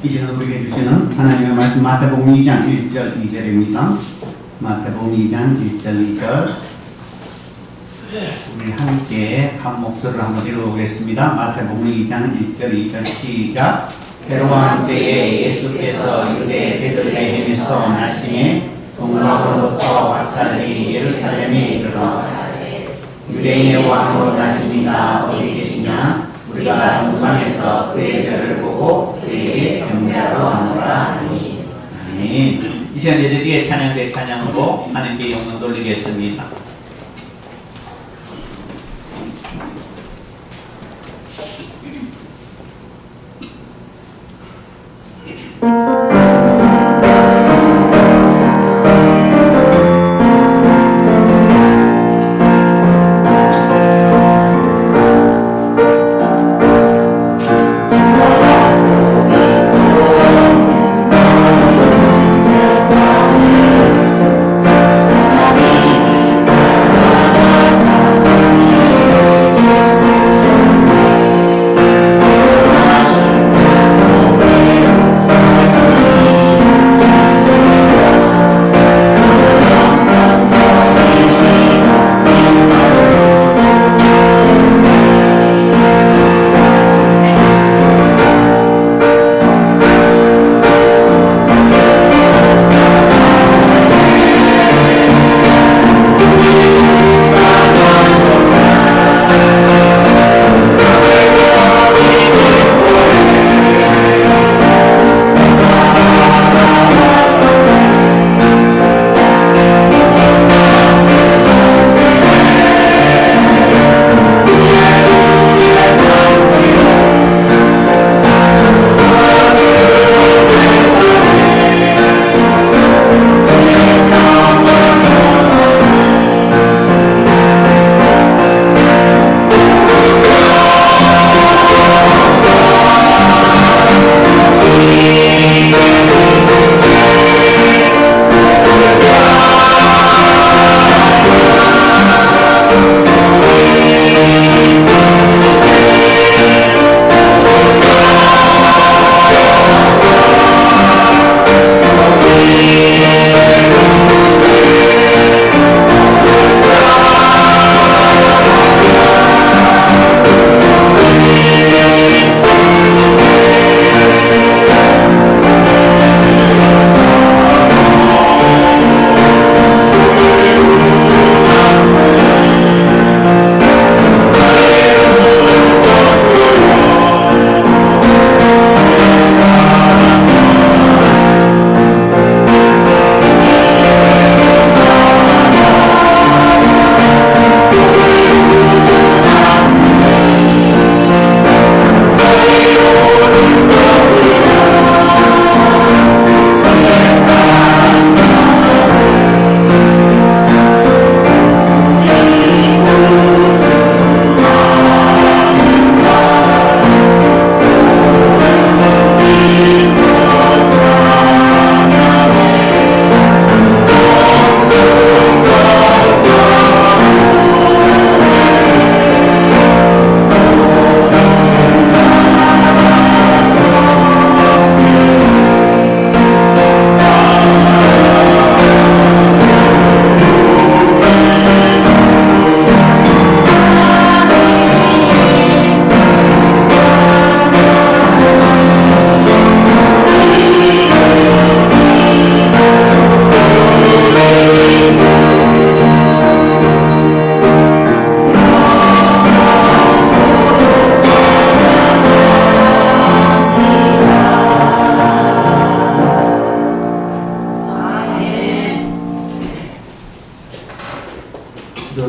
이 시간 우리에게 주시는 하나님의 말씀 마태복음 2장 1절 2절입니다. 마태복음 2장 1절 2절 우리 함께 한 목소리로 한번 읽어보겠습니다. 마태복음 2장 1절 2절 시작. 헤롯 때에 예수께서 유대 베들레헴에서 나시니 동방으로부터 박사들이 예루살렘에 이르러 유대인의 왕으로 나시니가 어디 계시냐? 우리가 동방에서 그의 별을 보고 그에게 경배하러 가노라 하니. 아멘. 이 시간 예배뒤에 찬양대 찬양으로 하나님께 영광 돌리겠습니다.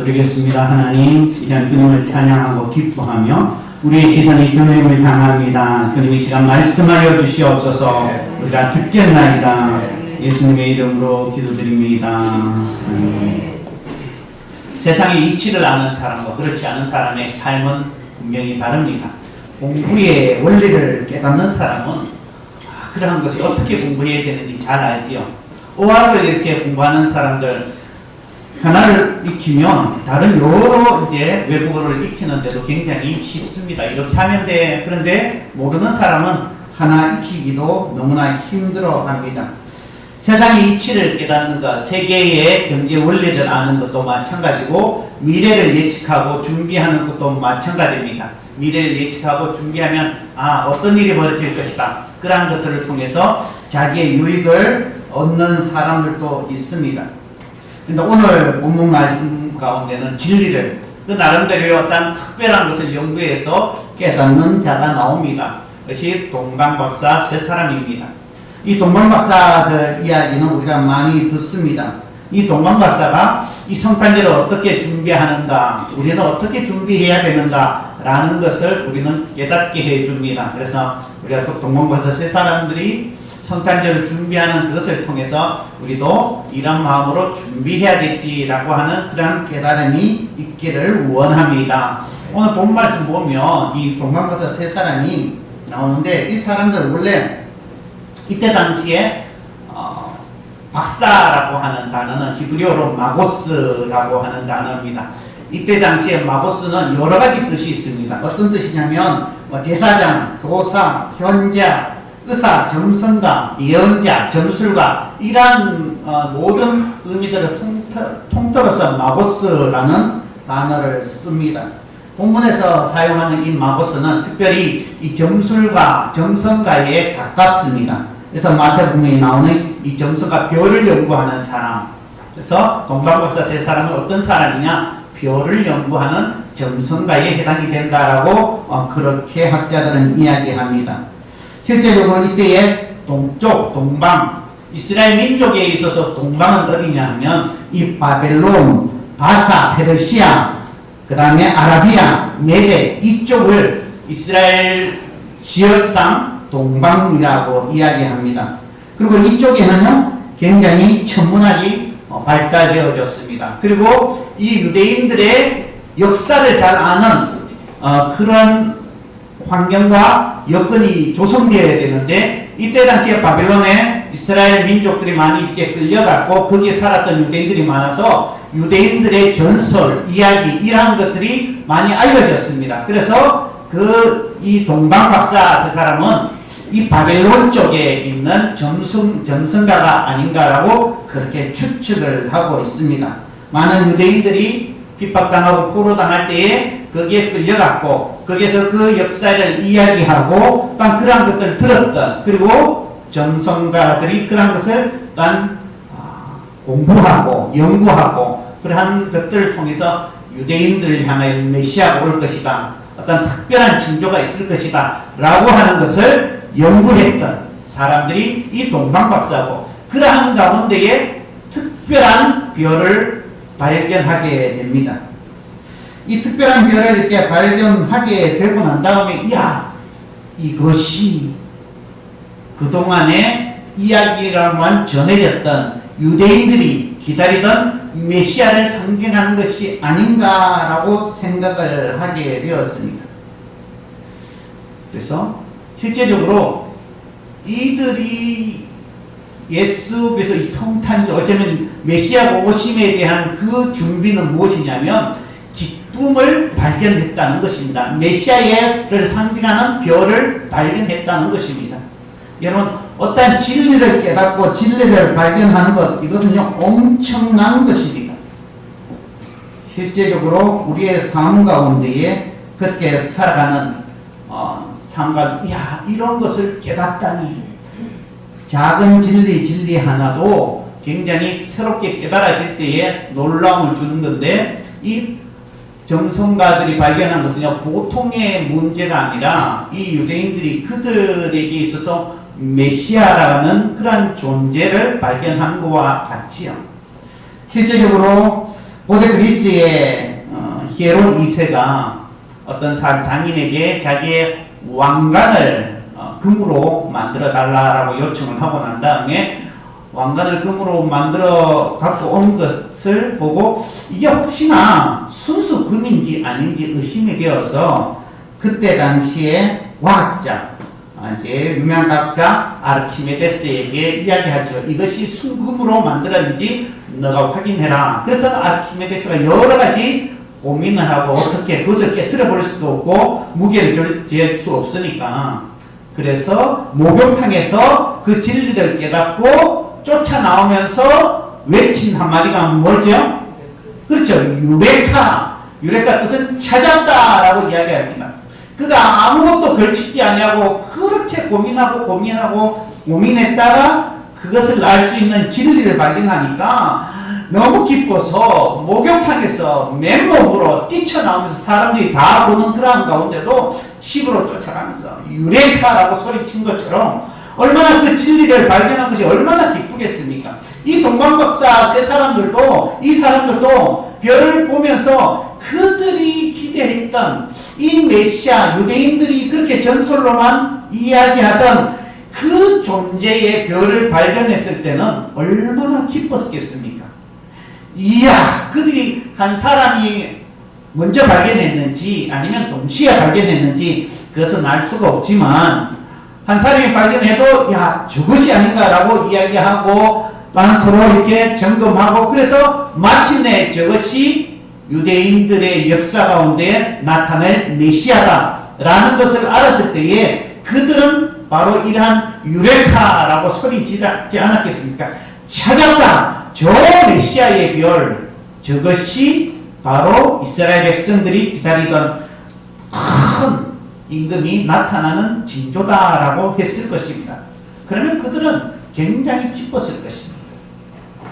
기도드리겠습니다. 하나님, 이 시간 주님을 찬양하고 기뻐하며 우리의 시선이 주님을 향합니다. 주님 이 시간 말씀하여 주시옵소서. 우리가 듣겠나이다. 예수님의 이름으로 기도드립니다. 세상의 이치를 아는 사람과 그렇지 않은 사람의 삶은 분명히 다릅니다. 공부의 원리를 깨닫는 사람은 그러한 것이 어떻게 공부해야 되는지 잘 알지요. 어학을 이렇게 공부하는 사람들 하나를 익히면 다른 여러 이제 외국어를 익히는데도 굉장히 쉽습니다. 이렇게 하면 돼. 그런데 모르는 사람은 하나 익히기도 너무나 힘들어 합니다. 세상의 이치를 깨닫는 것, 세계의 경제 원리를 아는 것도 마찬가지고 미래를 예측하고 준비하는 것도 마찬가지입니다. 미래를 예측하고 준비하면 어떤 일이 벌어질 것이다. 그러한 것들을 통해서 자기의 유익을 얻는 사람들도 있습니다. 근데 오늘 본문 말씀 가운데는 진리를 그 나름대로 어떤 특별한 것을 연구해서 깨닫는 자가 나옵니다. 그것이 동방박사 세 사람입니다. 이 동방박사들 이야기는 우리가 많이 듣습니다. 이 동방박사가 이 성탄절을 어떻게 준비하는가, 우리는 어떻게 준비해야 되는가 라는 것을 우리는 깨닫게 해줍니다. 그래서 우리가 동방박사 세 사람들이 성탄절을 준비하는 그것을 통해서 우리도 이런 마음으로 준비해야겠지라고 하는 그런 깨달음이 있기를 원합니다. 오늘 본 말씀 보면 이 동방박사 세 사람이 나오는데 이 사람들 원래 이때 당시에 박사라고 하는 단어는 히브리어로 마고스라고 하는 단어입니다. 이때 당시에 마고스는 여러 가지 뜻이 있습니다. 어떤 뜻이냐면 제사장, 교사, 현자, 의사, 점선가, 예언자, 점술가 이러한 모든 의미들을 통틀어서 마고스라는 단어를 씁니다. 본문에서 사용하는 이 마고스는 특별히 이 점술가, 점선가에 가깝습니다. 그래서 마태복음에 나오는 이 점선가, 별을 연구하는 사람. 그래서 동방박사 세 사람은 어떤 사람이냐? 별을 연구하는 점선가에 해당이 된다라고 그렇게 학자들은 이야기합니다. 실제적으로 이때의 동쪽, 동방, 이스라엘 민족에 있어서 동방은 어디냐 하면 이 바벨론, 바사, 페르시아, 그 다음에 아라비아, 메데 이쪽을 이스라엘 지역상 동방이라고 이야기합니다. 그리고 이쪽에는요 굉장히 천문학이 발달되어졌습니다. 그리고 이 유대인들의 역사를 잘 아는 그런 환경과 여건이 조성되어야 되는데 이때 당시에 바벨론에 이스라엘 민족들이 많이 이렇게 끌려갔고 거기에 살았던 유대인들이 많아서 유대인들의 전설, 이야기 이러한 것들이 많이 알려졌습니다. 그래서 이 동방박사 세 사람은 이 바벨론 쪽에 있는 점성가가 아닌가라고 그렇게 추측을 하고 있습니다. 많은 유대인들이 핍박당하고 포로당할 때에 거기에 끌려갔고 거기에서 그 역사를 이야기하고 또 그러한 것들을 들었던 그리고 점성가들이 그러한 것을 또한 공부하고 연구하고 그러한 것들을 통해서 유대인들을 향하여 메시아가 올 것이다. 어떤 특별한 징조가 있을 것이다. 라고 하는 것을 연구했던 사람들이 이 동방박사고 그러한 가운데에 특별한 별을 발견하게 됩니다. 이 특별한 별을 이렇게 발견하게 되고 난 다음에 이것이 그동안에 이야기로만 전해졌던 유대인들이 기다리던 메시아를 상징하는 것이 아닌가라고 생각을 하게 되었습니다. 그래서 실제적으로 이들이 예수께서 이 성탄절 어쩌면 메시아가 오심에 대한 그 준비는 무엇이냐면 기쁨을 발견했다는 것입니다. 메시아를 상징하는 별을 발견했다는 것입니다. 여러분 어떤 진리를 깨닫고 진리를 발견하는 것 이것은요 엄청난 것입니다. 실제적으로 우리의 삶 가운데에 그렇게 살아가는 삶과 이런 것을 깨닫다니 작은 진리 하나도 굉장히 새롭게 깨달아질 때에 놀라움을 주는 건데 이 점성가들이 발견한 것은요 보통의 문제가 아니라 이 유대인들이 그들에게 있어서 메시아라는 그런 존재를 발견한 것과 같지요. 실제적으로 고대 그리스의 히에론 2세가 어떤 장인에게 자기의 왕관을 금으로 만들어 달라고 요청을 하고 난 다음에 왕관을 금으로 만들어 갖고 온 것을 보고 이게 혹시나 순수 금인지 아닌지 의심이 되어서 그때 당시에 과학자 제일 유명한 과학자 아르키메데스에게 이야기하죠. 이것이 순금으로 만들었는지 너가 확인해라. 그래서 아르키메데스가 여러 가지 고민을 하고 어떻게 그것을 깨트려 볼 수도 없고 무게를 잴 수 없으니까 그래서 목욕탕에서 그 진리를 깨닫고 쫓아나오면서 외친 한마디가 뭐죠? 그렇죠. 유레카. 유레카 뜻은 찾았다라고 이야기합니다. 그가 아무것도 걸치지 아니하고 그렇게 고민했다가 그것을 알 수 있는 진리를 발견하니까 너무 기뻐서 목욕탕에서 맨몸으로 뛰쳐나오면서 사람들이 다 보는 그런 가운데도 집으로 쫓아가면서 유레카라고 소리친 것처럼 얼마나 그 진리를 발견한 것이 얼마나 기쁘겠습니까? 이 동방박사 세 사람들도 이 사람들도 별을 보면서 그들이 기대했던 이 메시아 유대인들이 그렇게 전설로만 이야기하던 그 존재의 별을 발견했을 때는 얼마나 기뻤겠습니까? 이야, 그들이 한 사람이 먼저 발견했는지 아니면 동시에 발견했는지 그것은 알 수가 없지만 한 사람이 발견해도 야, 저것이 아닌가라고 이야기하고 또한 서로 이렇게 점검하고 그래서 마침내 저것이 유대인들의 역사 가운데 나타낼 메시아다라는 것을 알았을 때에 그들은 바로 이러한 유레카라고 소리지지 않았겠습니까? 찾았다! 저 메시아의 별, 저것이 바로 이스라엘 백성들이 기다리던 큰 임금이 나타나는 징조다라고 했을 것입니다. 그러면 그들은 굉장히 기뻤을 것입니다.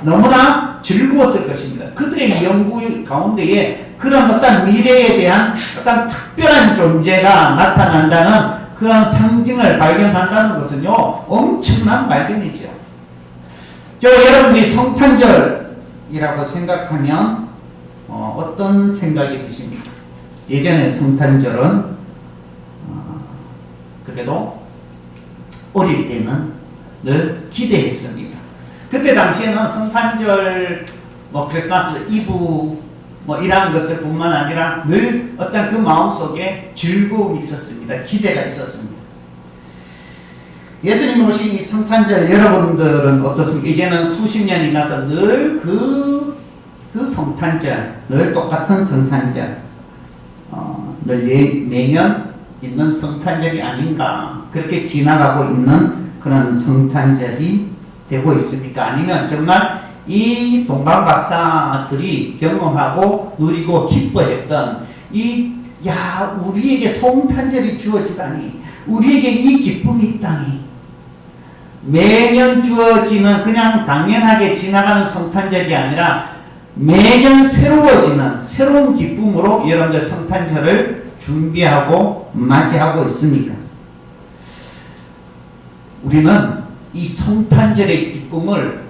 너무나 즐거웠을 것입니다. 그들의 연구 가운데에 그런 어떤 미래에 대한 어떤 특별한 존재가 나타난다는 그런 상징을 발견한다는 것은요, 엄청난 발견이죠. 여러분들이 성탄절이라고 생각하면 어떤 생각이 드십니까? 예전에 성탄절은 그래도 어릴 때는 늘 기대했습니다. 그때 당시에는 성탄절, 크리스마스 이브, 이러한 것들뿐만 아니라 늘 어떤 그 마음속에 즐거움이 있었습니다. 기대가 있었습니다. 예수님 오신 이 성탄절 여러분들은 어떻습니까? 이제는 수십 년이 나서 늘 그 성탄절, 늘 똑같은 성탄절, 늘 매년 있는 성탄절이 아닌가, 그렇게 지나가고 있는 그런 성탄절이 되고 있습니까? 아니면 정말 이 동방박사들이 경험하고 누리고 기뻐했던 우리에게 성탄절이 주어지다니, 우리에게 이 기쁨이 있다니, 매년 주어지는 그냥 당연하게 지나가는 성탄절이 아니라 매년 새로워지는 새로운 기쁨으로 여러분들 성탄절을 준비하고 맞이하고 있습니까? 우리는 이 성탄절의 기쁨을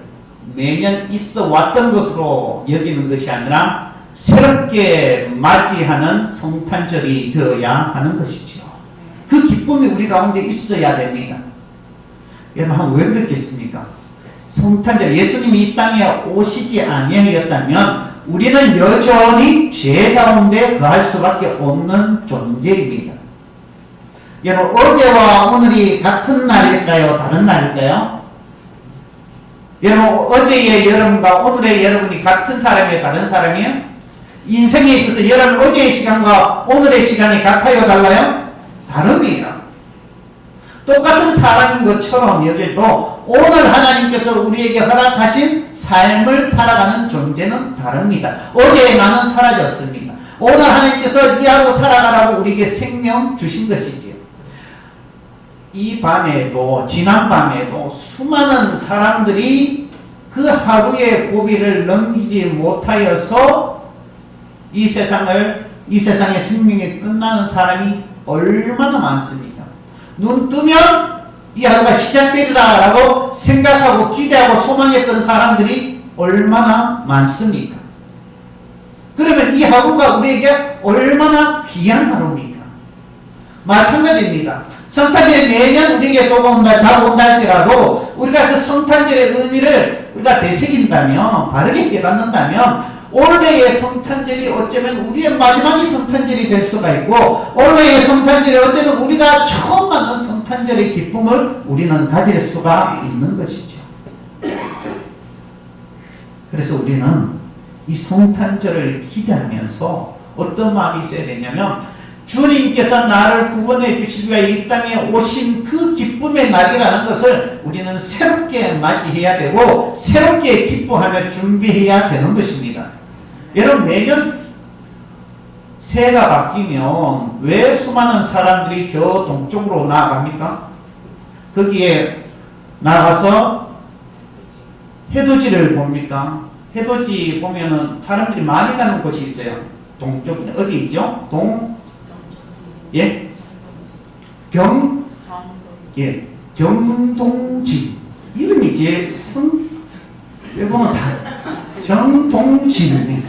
매년 있어 왔던 것으로 여기는 것이 아니라 새롭게 맞이하는 성탄절이 되어야 하는 것이죠. 그 기쁨이 우리 가운데 있어야 됩니다. 여러분, 왜 그랬겠습니까? 성탄절, 예수님이 이 땅에 오시지 아니하였다면 우리는 여전히 죄 가운데 거할 수밖에 없는 존재입니다. 여러분, 어제와 오늘이 같은 날일까요? 다른 날일까요? 여러분, 어제의 여러분과 오늘의 여러분이 같은 사람이에요? 다른 사람이에요? 인생에 있어서 여러분 어제의 시간과 오늘의 시간이 같아요? 달라요? 다릅니다. 똑같은 사람인 것처럼 여기도 오늘 하나님께서 우리에게 허락하신 삶을 살아가는 존재는 다릅니다. 어제의 나는 사라졌습니다. 오늘 하나님께서 이 하루 살아가라고 우리에게 생명 주신 것이지요. 이 밤에도, 지난 밤에도 수많은 사람들이 그 하루의 고비를 넘기지 못하여서 이 세상의 생명이 끝나는 사람이 얼마나 많습니까? 눈 뜨면 이 하루가 시작되리라 라고 생각하고 기대하고 소망했던 사람들이 얼마나 많습니까? 그러면 이 하루가 우리에게 얼마나 귀한 하루입니까? 마찬가지입니다. 성탄절이 매년 우리에게 다가온다 할지라도 우리가 그 성탄절의 의미를 우리가 되새긴다면, 바르게 깨닫는다면 올해의 성탄절이 어쩌면 우리의 마지막이 성탄절이 될 수가 있고, 올해의 성탄절이 어쩌면 우리가 처음 만난 성탄절의 기쁨을 우리는 가질 수가 있는 것이죠. 그래서 우리는 이 성탄절을 기대하면서 어떤 마음이 있어야 되냐면, 주님께서 나를 구원해 주시기 위해 이 땅에 오신 그 기쁨의 날이라는 것을 우리는 새롭게 맞이해야 되고 새롭게 기뻐하며 준비해야 되는 것입니다. 여러분, 매년 새해가 바뀌면 왜 수많은 사람들이 저 동쪽으로 나아갑니까? 거기에 나가서 해돋이를 봅니까? 해돋이 보면은 사람들이 많이 가는 곳이 있어요. 동쪽, 어디 있죠? 정동진. 이름이 제 왜 보면 다 정동진.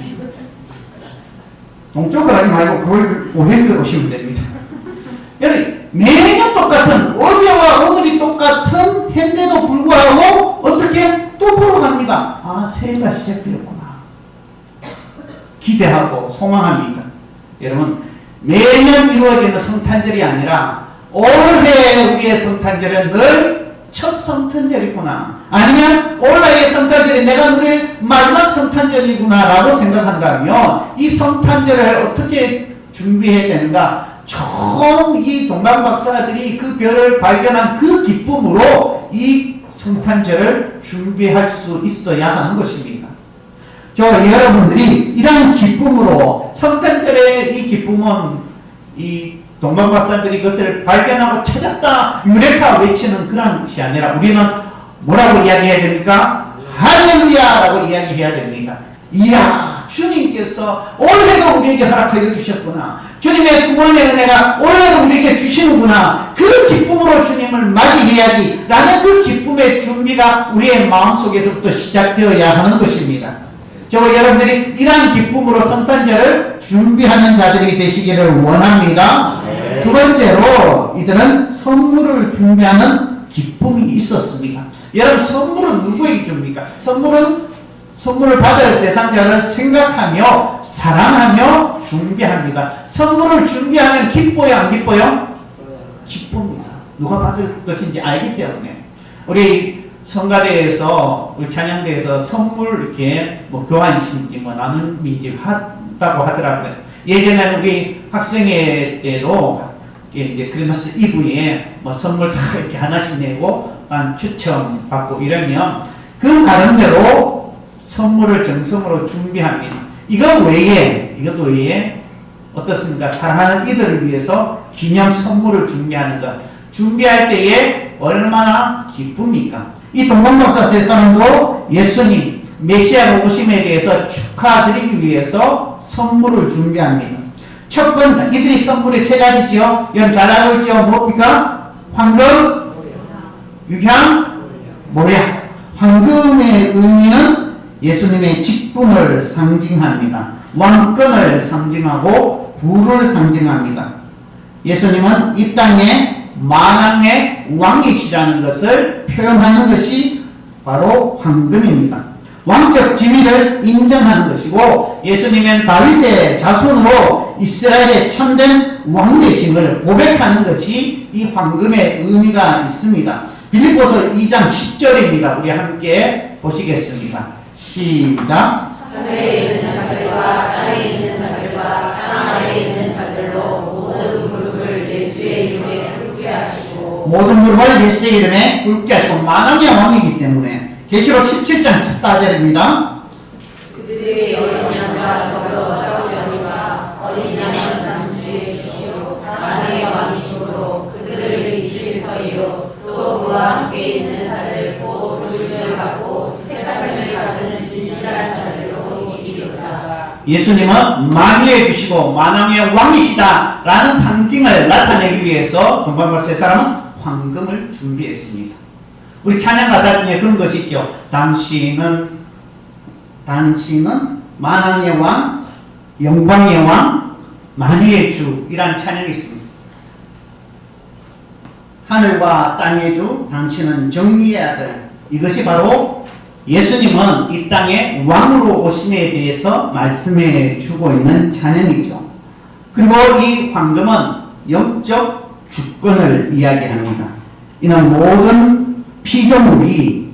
동쪽을 하지 말고 그걸 오해를 오시면 됩니다. 여러분, 매년 똑같은, 어제와 오늘이 똑같은 해인데도 불구하고 어떻게 또 보러 갑니다. 아, 새해가 시작되었구나. 기대하고 소망합니다. 여러분, 매년 이루어지는 성탄절이 아니라 올해 우리의 성탄절은 늘 첫 성탄절이구나. 아니면 올해의 성탄절이 내가 누릴 마지막 성탄절이구나 라고 생각한다면 이 성탄절을 어떻게 준비해야 되는가? 처음 이 동방박사들이 그 별을 발견한 그 기쁨으로 이 성탄절을 준비할 수 있어야 하는 것입니다. 여러분들이 이러한 기쁨으로, 성탄절의 이 기쁨은 이 동방박사들이 그것을 발견하고 찾았다, 유레카 외치는 그런 것이 아니라 우리는 뭐라고 이야기해야 됩니까? 할렐루야 라고 이야기해야 됩니다. 이야, 주님께서 올해도 우리에게 허락하여 주셨구나. 주님의 구원의 은혜가 올해도 우리에게 주시는구나. 그 기쁨으로 주님을 맞이해야지 라는 그 기쁨의 준비가 우리의 마음속에서부터 시작되어야 하는 것입니다. 여러분들이 이러한 기쁨으로 성탄절을 준비하는 자들이 되시기를 원합니다. 두 번째로 이들은 선물을 준비하는 기쁨이 있었습니다. 여러분, 선물은 누구에게 줍니까? 선물을 받을 대상자를 생각하며 사랑하며 준비합니다. 선물을 준비하면 기뻐요, 안 기뻐요? 기쁩니다. 누가 받을 것인지 알기 때문에. 우리 성가대에서, 우리 찬양대에서 선물 이렇게 교환 심기, 나눔 민집 한다고 하더라고요. 예전에는 우리 학생회 때도 이제 크리스마스 이브에 선물 다 이렇게 하나씩 내고 추첨 받고 이러면 그 나름대로 선물을 정성으로 준비합니다. 이것도 외에 어떻습니까? 사랑하는 이들을 위해서 기념 선물을 준비하는 것. 준비할 때에 얼마나 기쁩니까? 이 동방박사 세 사람도 예수님, 메시아 오심에 대해서 축하드리기 위해서 선물을 준비합니다. 첫 번째, 이들이 선물이 세 가지지요. 여러분 잘 알고 있죠? 뭡니까? 황금, 유향, 모략. 황금의 의미는 예수님의 직분을 상징합니다. 왕권을 상징하고 부를 상징합니다. 예수님은 이 땅에 만왕의 왕이시라는 것을 표현하는 것이 바로 황금입니다. 왕적 지위를 인정하는 것이고, 예수님은 다윗의 자손으로 이스라엘의 참된 왕되심을 고백하는 것이 이 황금의 의미가 있습니다. 빌립보서 2장 10절입니다. 우리 함께 보시겠습니다. 시작. 하늘에 있는 자들과 땅에 있는 자들과 땅 아래에 있는 자들로 모든 무릎을 예수의 이름에 꿇게 하시고, 모든 무릎을 예수의 이름에 꿇게 하시고, 만왕의 왕이기 때문에. 계시록 17장 14절입니다. 그들의 어린 양과 더불어 싸우려니와 어린 양은 남주에 주시고 만왕의 왕이시므로 그들을 미칠 터이요 또 그와 함께 있는 자들 곧 부르심을 받고 택하심을 받은 진실한 자들로 이르리로다. 예수님은 만유해 주시고 만왕의 왕이시다 라는 상징을 나타내기 위해서 동방박사 세 사람은 황금을 준비했습니다. 우리 찬양 가사 중에 그런 것이 있죠. 당신은 만왕의 왕, 영광의 왕, 만유의 주, 이란 찬양이 있습니다. 하늘과 땅의 주, 당신은 정의의 아들. 이것이 바로 예수님은 이 땅에 왕으로 오심에 대해서 말씀해 주고 있는 찬양이죠. 그리고 이 황금은 영적 주권을 이야기합니다. 이는 모든 피조물이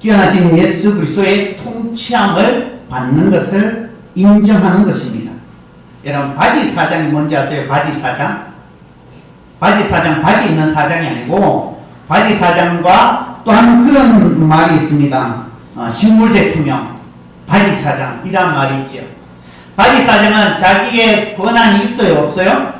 뛰어나신 예수 그리스도의 통치함을 받는 것을 인정하는 것입니다. 여러분 바지 사장이 뭔지 아세요? 바지 사장? 바지 사장, 바지 입는 사장이 아니고 바지 사장과 또한 그런 말이 있습니다. 식물 대통령, 바지 사장 이란 말이 있죠. 바지 사장은 자기의 권한이 있어요? 없어요?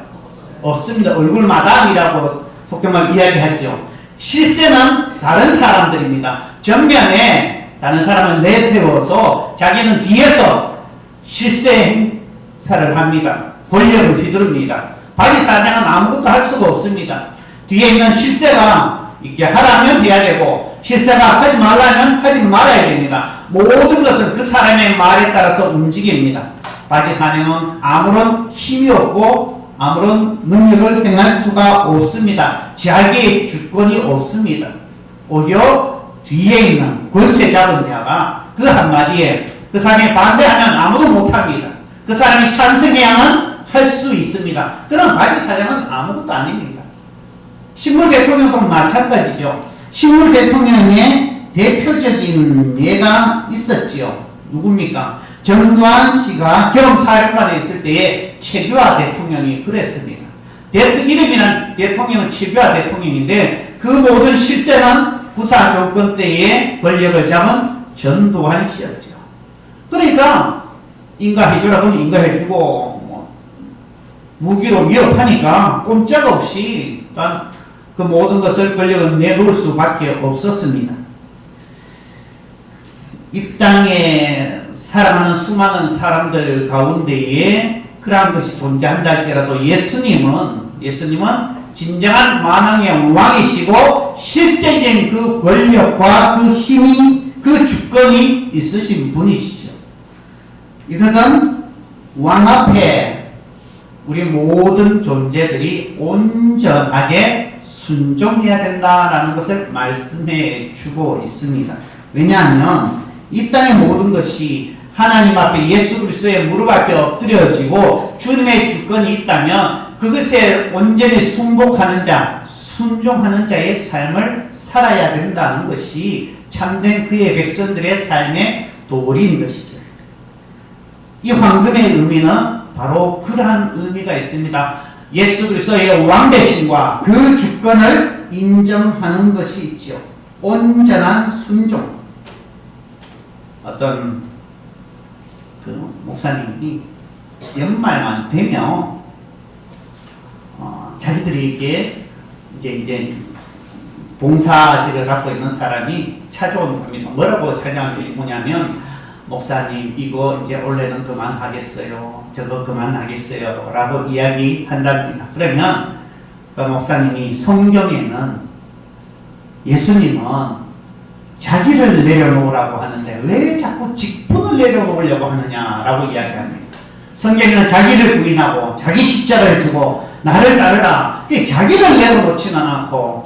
없습니다. 얼굴 마담이라고 속된말 이야기하죠. 실세는 다른 사람들입니다. 전면에 다른 사람을 내세워서 자기는 뒤에서 실세 행사를 합니다. 권력을 휘두릅니다. 바지 사장은 아무것도 할 수가 없습니다. 뒤에 있는 실세가 이렇게 하라면 해야 되고 실세가 하지 말라면 하지 말아야 됩니다. 모든 것은 그 사람의 말에 따라서 움직입니다. 바지 사장은 아무런 힘이 없고 아무런 능력을 행할 수가 없습니다. 자기의 주권이 없습니다. 오히려 뒤에 있는 권세 잡은 자가 그 한마디에 그 사람이 반대하면 아무도 못합니다. 그 사람이 찬성해야만 할 수 있습니다. 그런 바지 사장은 아무것도 아닙니다. 식물 대통령도 마찬가지죠. 식물 대통령의 대표적인 예가 있었지요. 누굽니까? 전두환 씨가 경사령관에 있을 때에 최규하 대통령이 그랬습니다. 이름이란 대통령은 최규하 대통령인데 그 모든 실세는 부사 정권 때에 권력을 잡은 전두환 씨였죠. 그러니까 인가해주라고 하면 인가해주고 무기로 위협하니까 꼼짝 없이 일단 그 모든 것을 권력을 내놓을 수밖에 없었습니다. 이 땅에 살아가는 수많은 사람들 가운데에 그러한 것이 존재한다 할지라도 예수님은 진정한 만왕의 왕이시고 실제적인 그 권력과 그 힘이 그 주권이 있으신 분이시죠. 이것은 왕 앞에 우리 모든 존재들이 온전하게 순종해야 된다라는 것을 말씀해 주고 있습니다. 왜냐하면 이 땅의 모든 것이 하나님 앞에 예수 그리스도의 무릎 앞에 엎드려지고 주님의 주권이 있다면 그것에 온전히 순복하는 자, 순종하는 자의 삶을 살아야 된다는 것이 참된 그의 백성들의 삶의 도리인 것이죠. 이 황금의 의미는 바로 그러한 의미가 있습니다. 예수 그리스도의 왕되심과 그 주권을 인정하는 것이 있죠. 온전한 순종. 어떤 그 목사님이 연말만 되면 자기들이 이제 봉사직을 갖고 있는 사람이 찾아옵니다. 뭐라고 찾아오냐면 목사님 이거 이제 원래는 그만하겠어요. 저거 그만하겠어요. 라고 이야기한답니다. 그러면 그 목사님이 성경에는 예수님은 자기를 내려놓으라고 하는데 왜 자꾸 직분을 내려놓으려고 하느냐라고 이야기합니다. 성경에는 자기를 부인하고 자기 십자가를 지고 나를 따르라. 자기를 내려놓지는 않고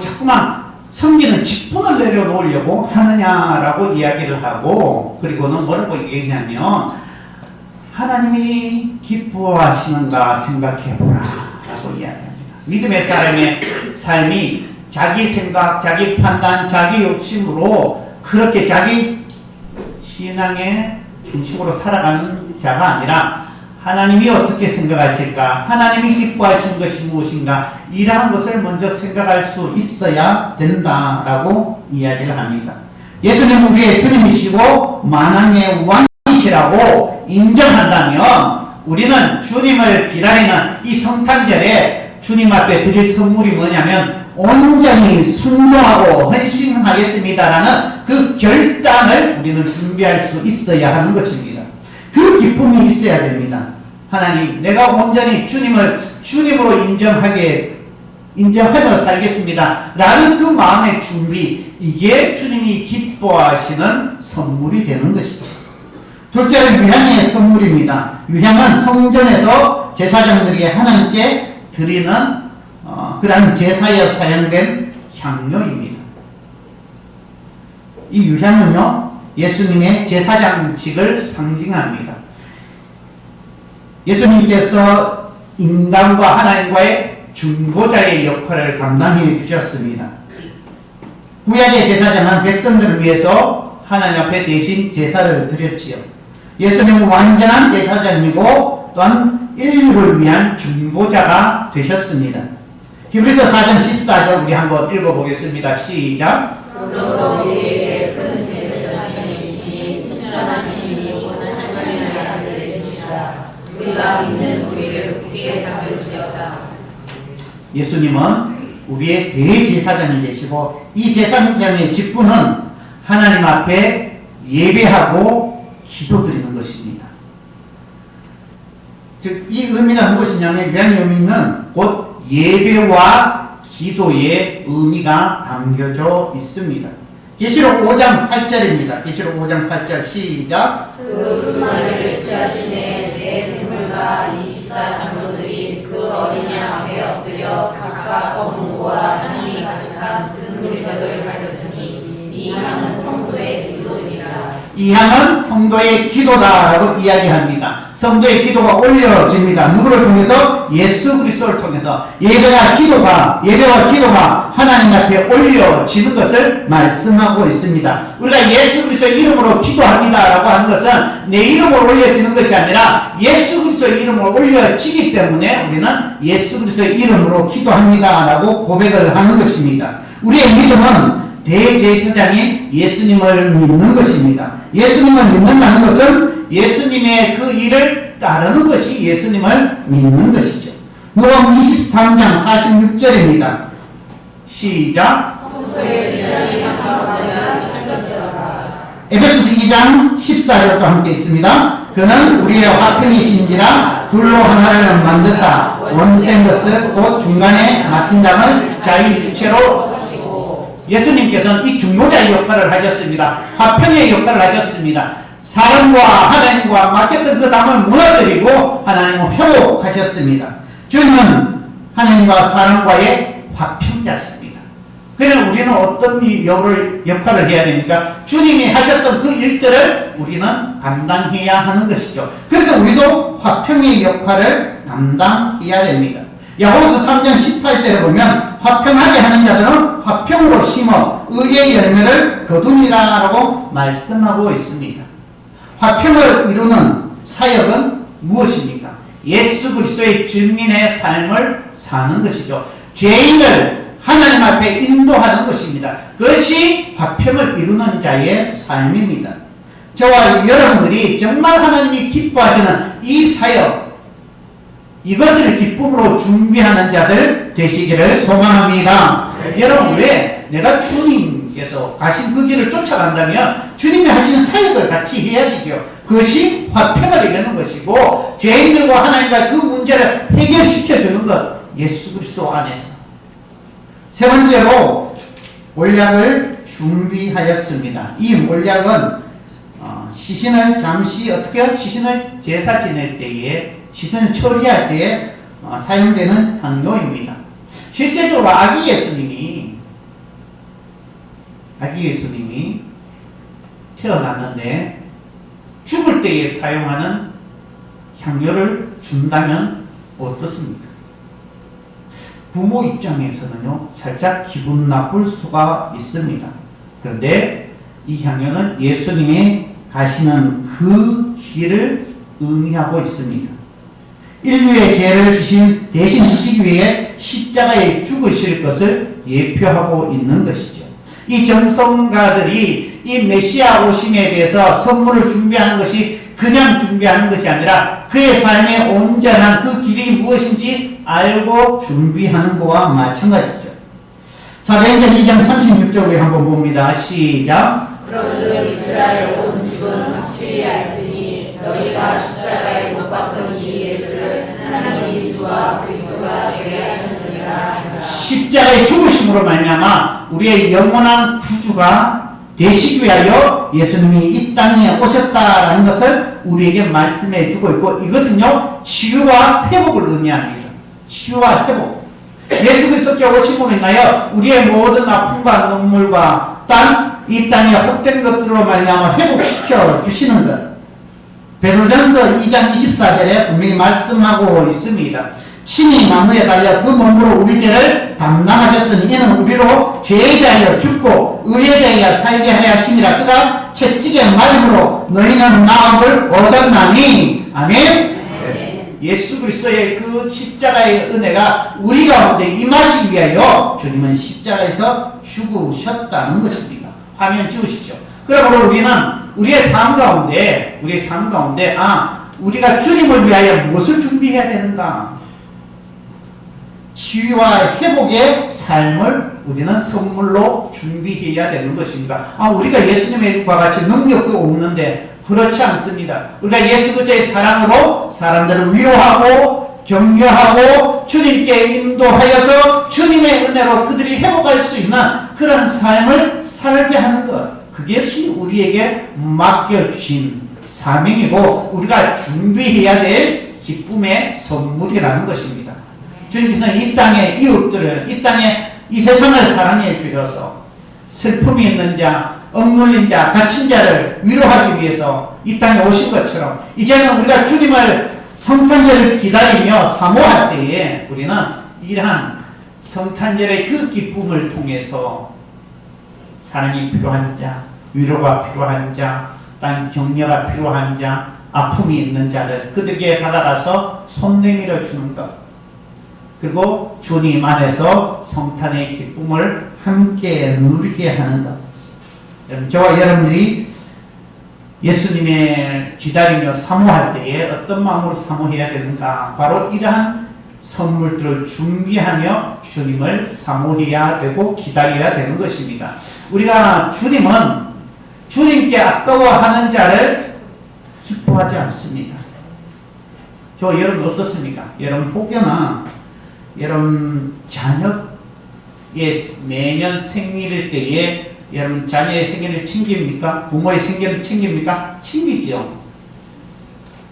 자꾸만 성기는 직분을 내려놓으려고 하느냐라고 이야기를 하고 그리고는 뭐라고 얘기했냐면 하나님이 기뻐하시는가 생각해보라 라고 이야기합니다. 믿음의 사람의 삶이 자기 생각, 자기 판단, 자기 욕심으로 그렇게 자기 신앙의 중심으로 살아가는 자가 아니라 하나님이 어떻게 생각하실까? 하나님이 기뻐하시는 것이 무엇인가? 이러한 것을 먼저 생각할 수 있어야 된다라고 이야기를 합니다. 예수님은 우리의 주님이시고 만왕의 왕이시라고 인정한다면 우리는 주님을 기다리는 이 성탄절에 주님 앞에 드릴 선물이 뭐냐면 온전히 순종하고 헌신하겠습니다라는 그 결단을 우리는 준비할 수 있어야 하는 것입니다. 그 기쁨이 있어야 됩니다. 하나님, 내가 온전히 주님을 주님으로 인정하며 살겠습니다. 라는 그 마음의 준비, 이게 주님이 기뻐하시는 선물이 되는 것이죠. 둘째는 유향의 선물입니다. 유향은 성전에서 제사장들이 하나님께 드리는 그런 제사에 사용된 향료입니다. 이 유향은요, 예수님의 제사장직을 상징합니다. 예수님께서 인간과 하나님과의 중보자의 역할을 감당해 주셨습니다. 구약의 제사장은 백성들을 위해서 하나님 앞에 대신 제사를 드렸지요. 예수님은 완전한 제사장이고 또한 인류를 위한 중보자가 되셨습니다. 히브리서 4장 14절 우리 한번 읽어보겠습니다. 시작. 그러므로 우리에게 큰 대제사장이시니 순전하신 이분은 하나님의 나라를 되시라. 우리가 믿는 우리를 굳게 잡을지어다. 예수님은 우리의 대제사장이 되시고 이 제사장의 직분은 하나님 앞에 예배하고 기도드리는 것입니다. 즉 이 의미가 무엇이냐면 유한의 의미는 곧 예배와 기도의 의미가 담겨져 있습니다. 계시록 5장 8절입니다. 계시록 5장 8절 시작. 그 분만을 취하시네 내 스물과 24장로들이 그 어린 양 앞에 엎드려 각각 검은고와 향이 가득한 큰 그릇을 가졌으니 이 향은 성도의 기도이니라. 이 향은 성도의 기도다라고 이야기합니다. 성도의 기도가 올려집니다. 누구를 통해서? 예수 그리스도를 통해서 예배와 기도가 하나님 앞에 올려지는 것을 말씀하고 있습니다. 우리가 예수 그리스도의 이름으로 기도합니다라고 하는 것은 내 이름으로 올려지는 것이 아니라 예수 그리스도의 이름으로 올려지기 때문에 우리는 예수 그리스도의 이름으로 기도합니다라고 고백을 하는 것입니다. 우리의 믿음은 대제사장인 예수님을 믿는 것입니다. 예수님을 믿는다는 것은 예수님의 그 일을 따르는 것이 예수님을 믿는 것이죠. 누가복음 23장 46절입니다. 시작. 성소의 뒷자리 향하거나 찾아주어라. 에베소서 2장 14절도 함께 있습니다. 그는 우리의 화평이신지라 둘로 하나를 만드사 원된 것을 곧 중간에 막힌 장을 자기 육체로 예수님께서는 이 중보자의 역할을 하셨습니다. 화평의 역할을 하셨습니다. 사람과 하나님과 막혔던 그 담을 무너뜨리고 하나님을 회복하셨습니다. 주님은 하나님과 사람과의 화평자십니다. 그러면 우리는 어떤 역할을 해야 됩니까? 주님이 하셨던 그 일들을 우리는 감당해야 하는 것이죠. 그래서 우리도 화평의 역할을 감당해야 됩니다. 야고보서 3장 18절에 보면 화평하게 하는 자들은 화평으로 심어 의의 열매를 거두니라라고 말씀하고 있습니다. 화평을 이루는 사역은 무엇입니까? 예수 그리스도의 증인의 삶을 사는 것이죠. 죄인을 하나님 앞에 인도하는 것입니다. 그것이 화평을 이루는 자의 삶입니다. 저와 여러분들이 정말 하나님이 기뻐하시는 이 사역, 이것을 기쁨으로 준비하는 자들 되시기를 소망합니다. 여러분, 왜 내가 주님께서 가신 그 길을 쫓아간다면 주님이 하시는 사역을 같이 해야 되죠. 그것이 화평을 이루는 것이고 죄인들과 하나님과 그 문제를 해결시켜주는 것, 예수 그리스도 안에서. 세 번째로 몰약을 준비하였습니다. 이 몰약은 시신을 잠시 어떻게 시신을 제사 지낼 때에 시선을 처리할 때에 사용되는 향료입니다. 실제적으로 아기 예수님이 태어났는데 죽을 때에 사용하는 향료를 준다면 어떻습니까? 부모 입장에서는요, 살짝 기분 나쁠 수가 있습니다. 그런데 이 향료는 예수님이 가시는 그 길을 의미하고 있습니다. 인류의 죄를 대신 지시기 위해 십자가에 죽으실 것을 예표하고 있는 것이죠. 이 정성가들이 이 메시아 오심에 대해서 선물을 준비하는 것이 그냥 준비하는 것이 아니라 그의 삶의 온전한 그 길이 무엇인지 알고 준비하는 것과 마찬가지죠. 사도행전 2장 36절에 한번 봅니다. 시작. 그런즉 이스라엘 온 집은 확실히 알지니 너희가 십자가에 못 박은 이 예수를 하나님이 주와 그리스도가 되게 하셨느니라. 십자가의 죽으심으로 말미암아 우리의 영원한 구주가 되시기 위하여 예수님이 이 땅에 오셨다라는 것을 우리에게 말씀해 주고 있고, 이것은요 치유와 회복을 의미합니다. 치유와 회복. 예수 그리스도께 오심으로 인하여 우리의 모든 아픔과 눈물과 이 땅에 헛된 것들로 말미암아 회복시켜 주시는 것. 베드로전서 2장 24절에 분명히 말씀하고 있습니다. 친히 나무에 달려 그 몸으로 우리 죄를 담당하셨으니 이는 우리로 죄에 대하여 죽고 의에 대하여 살게 하려 하심이라. 그가 채찍에 맞음으로 너희는 나음을 얻었나니. 아멘. 예수 그리스도의 그 십자가의 은혜가 우리 가운데 임하기 위하여 주님은 십자가에서 죽으셨다는 것입니다. 화면 지우십시오. 그러므로 우리는 우리의 삶 가운데 우리가 주님을 위하여 무엇을 준비해야 되는가? 치유와 회복의 삶을 우리는 선물로 준비해야 되는 것입니다. 우리가 예수님과 같이 능력도 없는데 그렇지 않습니다. 우리가 예수 그리스도의 사랑으로 사람들을 위로하고 격려하고 주님께 인도하여서 주님의 은혜로 그들이 회복할 수 있는 그런 삶을 살게 하는 것, 그것이 우리에게 맡겨주신 사명이고 우리가 준비해야 될 기쁨의 선물이라는 것입니다. 주님께서는 이 땅의 이웃들을, 이 땅에 이 세상을 사랑해 주셔서 슬픔이 있는 자, 억눌린 자, 갇힌 자를 위로하기 위해서 이 땅에 오신 것처럼 이제는 우리가 주님을 성탄절을 기다리며 사모할 때에 우리는 이러한 성탄절의 그 기쁨을 통해서 사랑이 필요한 자, 위로가 필요한 자, 딴 격려가 필요한 자, 아픔이 있는 자들, 그들에게 다가가서 손 내밀어 주는 것, 그리고 주님 안에서 성탄의 기쁨을 함께 누리게 하는 것. 저와 여러분들이 예수님의 기다리며 사모할 때에 어떤 마음으로 사모해야 되는가? 바로 이러한 선물들을 준비하며 주님을 사모해야 되고 기다려야 되는 것입니다. 우리가 주님께 아까워하는 자를 기뻐하지 않습니다. 여러분 어떻습니까? 여러분 혹여나 여러분 자녀의 매년 생일일 때에 여러분 자녀의 생일을 챙깁니까? 부모의 생일을 챙깁니까? 챙기죠.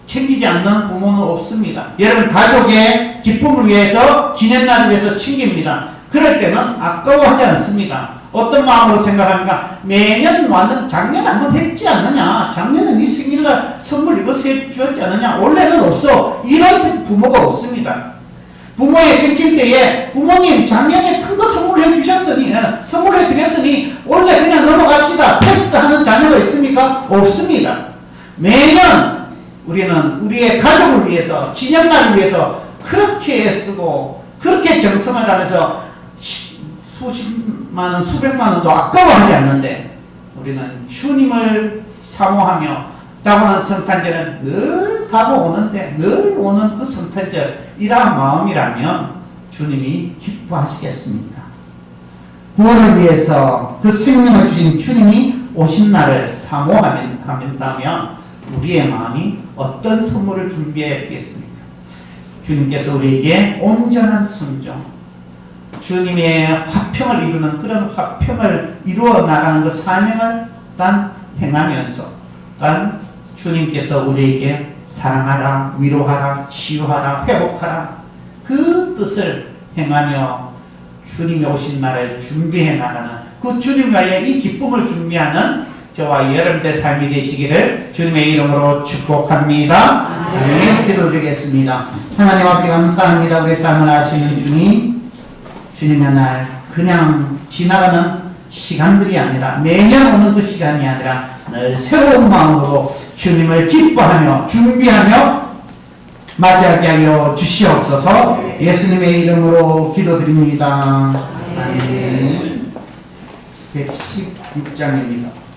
챙기지 않는 부모는 없습니다. 여러분 가족의 기쁨을 위해서, 기념날을 위해서 챙깁니다. 그럴 때는 아까워하지 않습니다. 어떤 마음으로 생각합니까? 매년 왔는 작년에 한번 했지 않느냐? 작년에 네 생일날 선물 이것을 주었지 않느냐? 원래는 없어. 이런 부모가 없습니다. 부모의 생신 때에 부모님 작년에 큰 거 선물해 주셨으니, 선물해 드렸으니 원래 그냥 넘어갑시다, 패스하는 자녀가 있습니까? 없습니다. 매년 우리는 우리의 가족을 위해서, 기념날을 위해서 그렇게 애쓰고 그렇게 정성을 다해서 수십만 원, 수백만 원도 아까워하지 않는데 우리는 주님을 사모하며 다가오는 성탄절은 늘 가고 오는데 늘 오는 그 성탄절 이러한 마음이라면 주님이 기뻐하시겠습니까? 구원을 위해서 그 생명을 주신 주님이 오신 날을 사모한다면 우리의 마음이 어떤 선물을 준비해야 되겠습니까? 주님께서 우리에게 온전한 순종, 주님의 화평을 이루는 그런 화평을 이루어 나가는 그 사명을 단 행하면서 단 주님께서 우리에게 사랑하라, 위로하라, 치유하라, 회복하라 그 뜻을 행하며 주님이 오신 날을 준비해 나가는 그 주님과의 이 기쁨을 준비하는 저와 여러분들의 삶이 되시기를 주님의 이름으로 축복합니다. 아멘. 기도드리겠습니다. 하나님 앞에 감사합니다. 우리 삶을 아시는 주님, 주님의 날 그냥 지나가는 시간들이 아니라 매년 오는 그 시간이 아니라 늘 새로운 마음으로 주님을 기뻐하며 준비하며 맞이하게 하여 주시옵소서. 예수님의 이름으로 기도드립니다. 아멘. 116장입니다.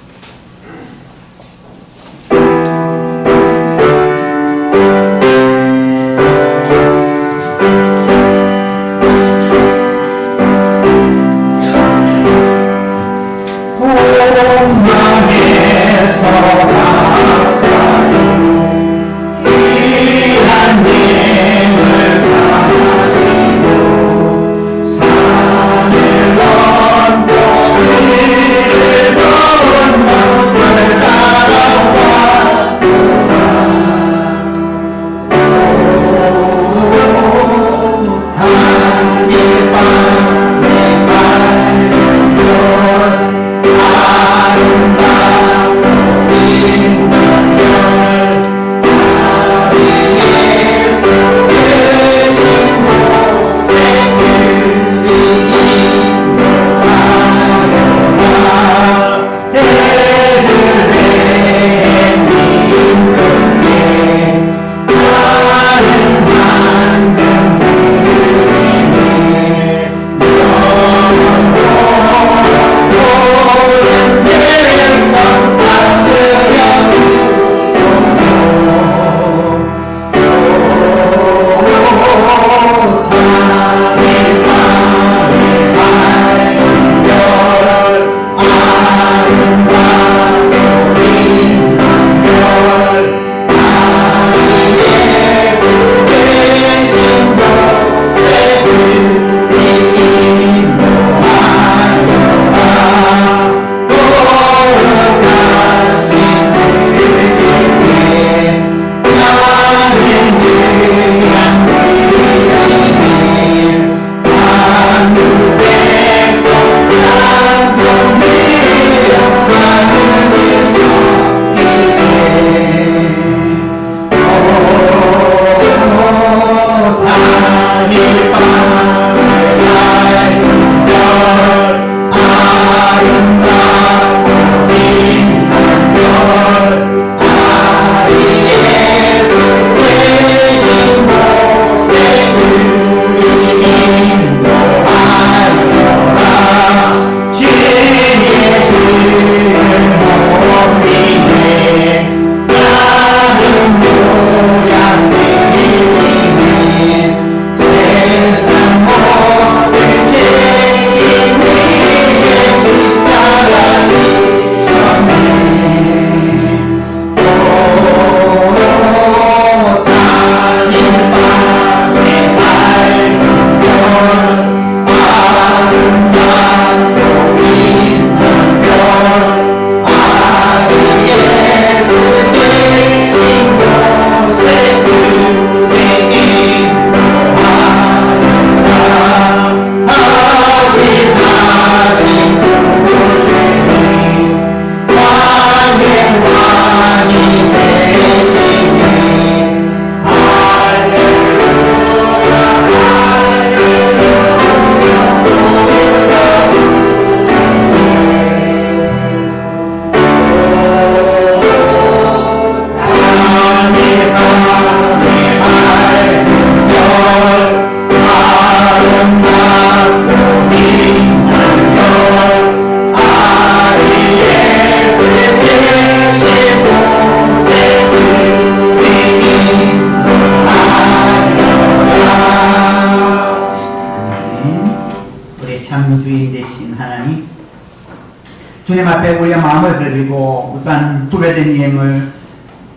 주님 앞에 우리의 마음을 드리고 일단 두배된 예물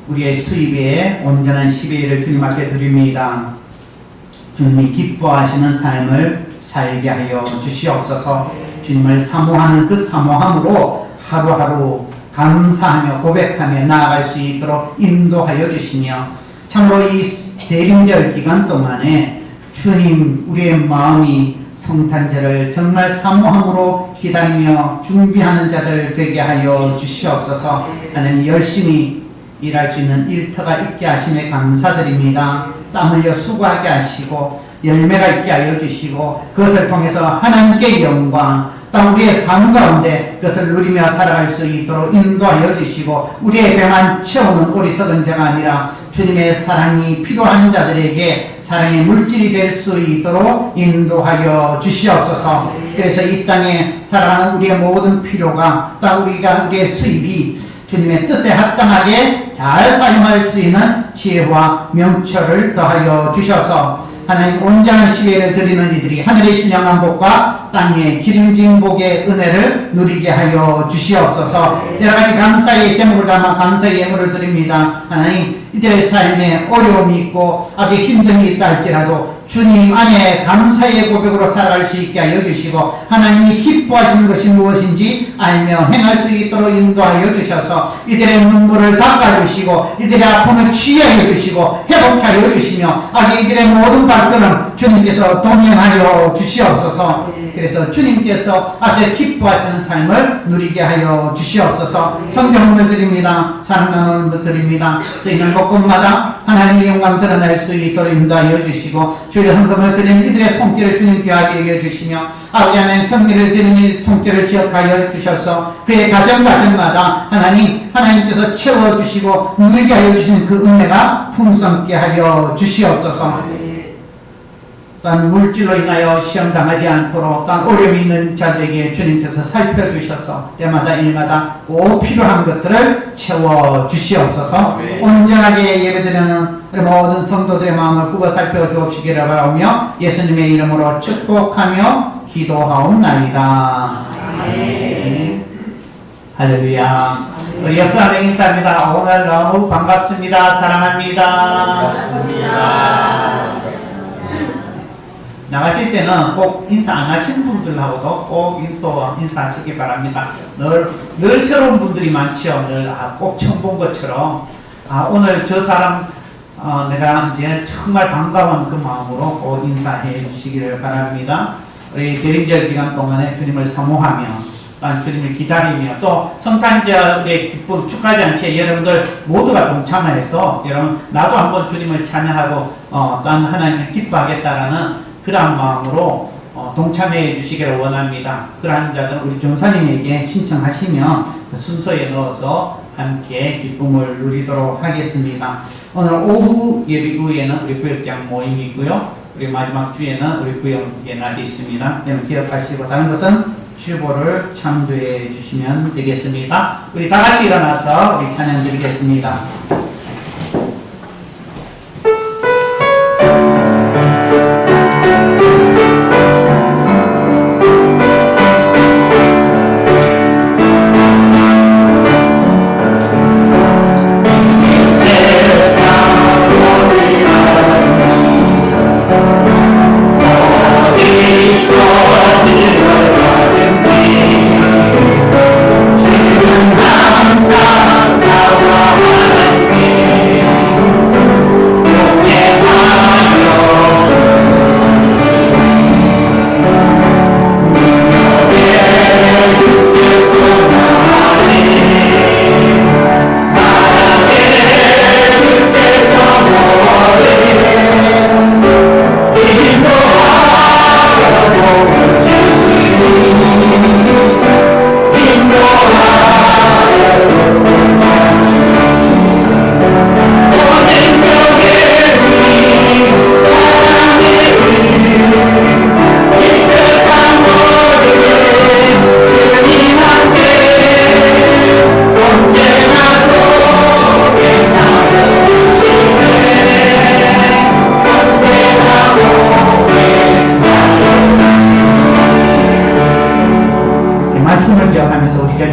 우리의 수입에 온전한 12일을 주님 앞에 드립니다. 주님이 기뻐하시는 삶을 살게 하여 주시옵소서. 주님을 사모하는 그 사모함으로 하루하루 감사하며 고백하며 나아갈 수 있도록 인도하여 주시며 참으로 이 대림절 기간 동안에 주님 우리의 마음이 성탄절을 정말 사모함으로 기다리며 준비하는 자들 되게 하여 주시옵소서. 하나님 열심히 일할 수 있는 일터가 있게 하심에 감사드립니다. 땀 흘려 수고하게 하시고 열매가 있게 하여 주시고 그것을 통해서 하나님께 영광 또 우리의 삶 가운데 그것을 누리며 살아갈 수 있도록 인도하여 주시고 우리의 배만 채우는 어리석은 자가 아니라 주님의 사랑이 필요한 자들에게 사랑의 물질이 될 수 있도록 인도하여 주시옵소서. 그래서 이 땅에 살아가는 우리의 모든 필요가 또 우리의 수입이 주님의 뜻에 합당하게 잘 사용할 수 있는 지혜와 명철을 더하여 주셔서 하나님 온전한 시회를 드리는 이들이 하늘의 신령한 복과 땅의 기름진 복의 은혜를 누리게 하여 주시옵소서. 여러가지 감사의 제목을 담아 감사의 예물을 드립니다. 하나님 이들의 삶에 어려움이 있고 아주 힘듦이 있다 할지라도 주님 안에 감사의 고백으로 살아갈 수 있게 하여 주시고 하나님이 기뻐하시는 것이 무엇인지 알며 행할 수 있도록 인도하여 주셔서 이들의 눈물을 닦아주시고 이들의 아픔을 치유하여 주시고 회복하여 주시며 아주 이들의 모든 발걸음 주님께서 동행하여 주시옵소서. 그래서 주님께서 아주 기뻐하시는 삶을 누리게 하여 주시옵소서. 성경을 드립니다. 사랑 나눔을 드립니다. 쓰이는 곳곳마다 하나님의 영광 드러날 수 있도록 인도하여 주시고 주의 헌금을 드리는 이들의 손길을 주님 귀하게 여겨 주시며 아버지 하나님 성리를 드리는 손길을 기억하여 주셔서 그의 가정마다 하나님께서 채워주시고 누리게 하여 주시는 그 은혜가 풍성케 하여 주시옵소서. 또한 물질로 인하여 시험당하지 않도록 또한 어려움이 있는 자들에게 주님께서 살펴주셔서 때마다 일마다 꼭 필요한 것들을 채워주시옵소서. 온전하게 예배드리는 모든 성도들의 마음을 굽어 살펴주옵시기를 바라오며 예수님의 이름으로 축복하며 기도하옵나이다. 아멘. 할렐루야. 우리 역사하는 인사입니다. 오늘 너무 반갑습니다. 사랑합니다. 반갑습니다. 나가실 때는 꼭 인사 안 하신 분들하고도 꼭 인사하시기 바랍니다. 늘 새로운 분들이 많죠. 늘 꼭 처음 본 것처럼 오늘 저 사람 내가 이제 정말 반가운 그 마음으로 꼭 인사해 주시기를 바랍니다. 우리 대림절 기간 동안에 주님을 사모하며 또한 주님을 기다리며 또 성탄절의 기쁨 축하하지 않게 여러분들 모두가 동참해서 여러분 나도 한번 주님을 찬양하고 또한 하나님을 기뻐하겠다라는 그러한 마음으로 동참해 주시기를 원합니다. 그러한 자들은 우리 전사님에게 신청하시면 그 순서에 넣어서 함께 기쁨을 누리도록 하겠습니다. 오늘 오후 예배 이후에는 우리 구역장 모임이 있고요. 우리 마지막 주에는 우리 구역의 날이 있습니다. 여러분 기억하시고 다른 것은 주보를 참조해 주시면 되겠습니다. 우리 다 같이 일어나서 우리 찬양 드리겠습니다. 항상 나와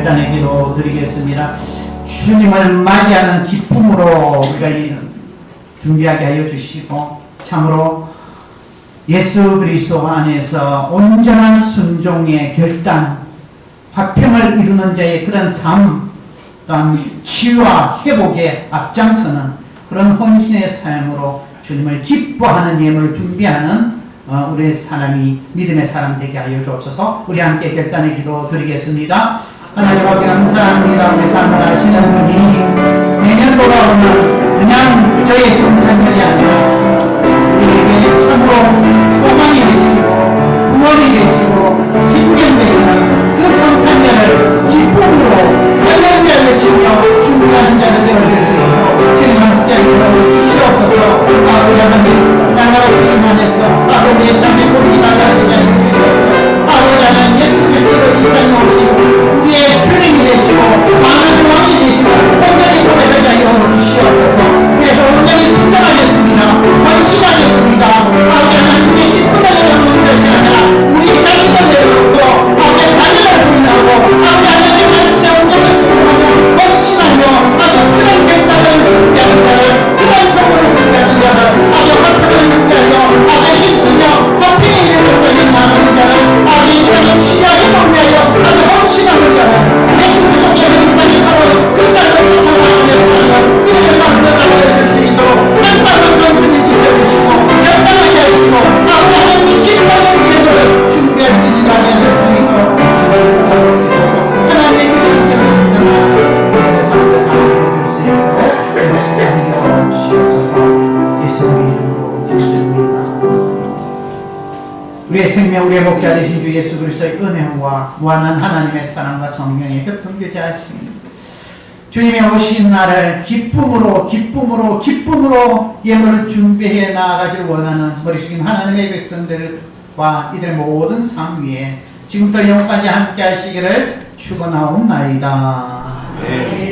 결단의 기도 드리겠습니다. 주님을 맞이하는 기쁨으로 우리가 준비하게 하여 주시고, 참으로 예수 그리스도 안에서 온전한 순종의 결단, 화평을 이루는 자의 그런 삶, 또한 치유와 회복에 앞장서는 그런 헌신의 삶으로 주님을 기뻐하는 예물을 준비하는 우리의 사람이 믿음의 사람 되게 하여 주옵소서. 우리 함께 결단의 기도 드리겠습니다. 하나님 아버지 감사합니다. 우리 삶을 하시는 주님, 매년 돌아오는 그냥 그저의 성찬절이 아니라 우리에게 참으로 소망이 되시고 구원이 되시고 생명 되시는 그 성찬절을 기쁨으로 할렐루야 외치며 준비하는 자를 되어줄 수 있도록 주님 함께 하여 주시옵소서. 아버지 하나님, 나라가 주님 안에서 아버지의 삶의 꽃이 달라지지 않게 주셔서 아버지 하나님, 예수님께서 이 땅에 오시고 우리의 주님이 되시고 많은 왕이 되시고 온전히 고백하게 하여 주시옵소서. 그래서 온전히 순종하겠습니다. 헌신하겠습니다. 아버지 하나님, 우리의 직분을 내려놓는 것이 아니라 우리 자신을 내려놓고 아버지 자녀를 부인하고 아버지 하나님의 말씀에 온전히 순종하며 헌신하며 아버지 그런 결단을 준비하는 자를, 그런 성공을 준비하는 자를, 아버지 화평을 준비하여 아버지 힘쓰며 화평에 이르는 많은 자를 아버지 이 땅에 치유하게 넘겨하여 아버지 헌신하는 자를 예수 그리스도께서 이 땅에서 그 삶을 쫓아가면서 이렇게 삶을 알려줄 수 있도록 항상 주님 지켜주시고 결단하게 하시고 아버지 하나님 기뻐하는 예물을 준비할 수 있는 자리에 될 수 있도록 주님을 도와주셔서 하나님의 그 신점을 주장하는 우리의 삶을 알려줄 수 있도록 그리스도의 이름으로 주시옵소서. 예수님의 이름으로 기도드립니다. 우리의 생명, 우리의 목자 되신 주 예수 그리스도의 은혜와 무한한 하나님의 사랑과 성령의 교통교제하심, 주님의 오신 날을 기쁨으로 예물을 준비해 나아가기를 원하는 머리 숙인 하나님의 백성들과 이들 모든 삶 위에 지금부터 영까지 함께 하시기를 축원하옵나이다. 네.